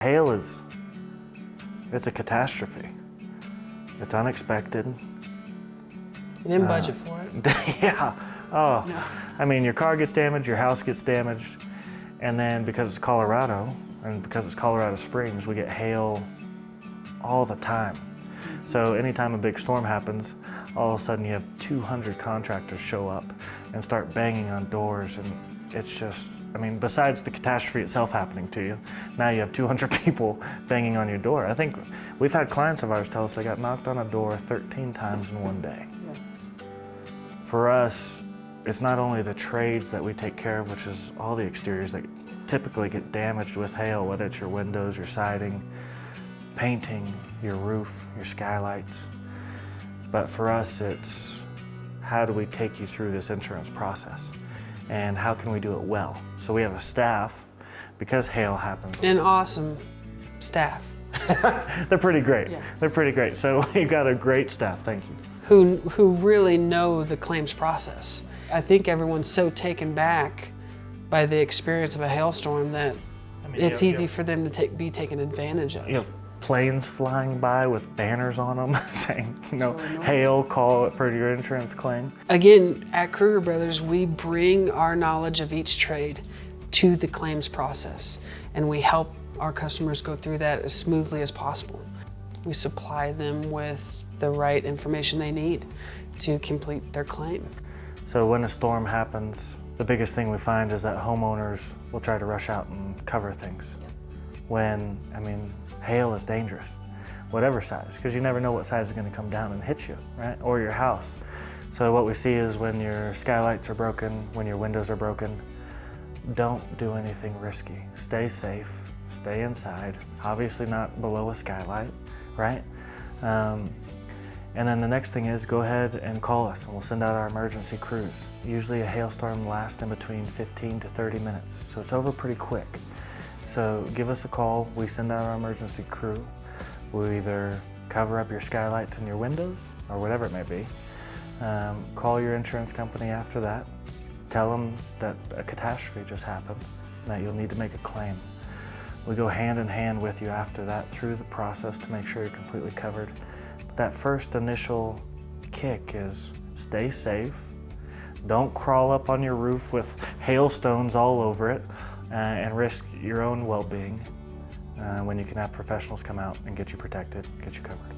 Hail it's a catastrophe. It's unexpected. You didn't budget for it. Yeah. Oh, No. I mean, your car gets damaged, your house gets damaged, and then because it's Colorado, and because it's Colorado Springs, we get hail all the time. So anytime a big storm happens, all of a sudden you have 200 contractors show up and start banging on doors, and it's just, I mean, besides the catastrophe itself happening to you, now you have 200 people banging on your door. I think we've had clients of ours tell us they got knocked on a door 13 times in one day. Yeah. For us, it's not only the trades that we take care of, which is all the exteriors that typically get damaged with hail, whether it's your windows, your siding, painting, your roof, your skylights. But for us, it's how do we take you through this insurance process? And how can we do it well? So we have a staff, because hail happens. An awesome staff. They're pretty great. Yeah. They're pretty great. So we've got a great staff, thank you. Who really know the claims process. I think everyone's so taken back by the experience of a hailstorm that it's easy for them to be taken advantage of. You have planes flying by with banners on them saying, you know, hail, call it for your insurance claim. Again, at Kruger Brothers, we bring our knowledge of each trade to the claims process, and we help our customers go through that as smoothly as possible. We supply them with the right information they need to complete their claim. So when a storm happens, the biggest thing we find is that homeowners will try to rush out and cover things. When, I mean, hail is dangerous, whatever size, because you never know what size is going to come down and hit you, right? Or your house. So what we see is when your skylights are broken, when your windows are broken, don't do anything risky. Stay safe, stay inside, obviously not below a skylight, right? And then the next thing is go ahead and call us and we'll send out our emergency crews. Usually a hailstorm lasts in between 15 to 30 minutes, so it's over pretty quick. So give us a call, we send out our emergency crew. We'll either cover up your skylights and your windows or whatever it may be. Call your insurance company after that. Tell them that a catastrophe just happened and that you'll need to make a claim. We go hand in hand with you after that through the process to make sure you're completely covered. But that first initial kick is stay safe. Don't crawl up on your roof with hailstones all over it and risk your own well-being when you can have professionals come out and get you protected, get you covered.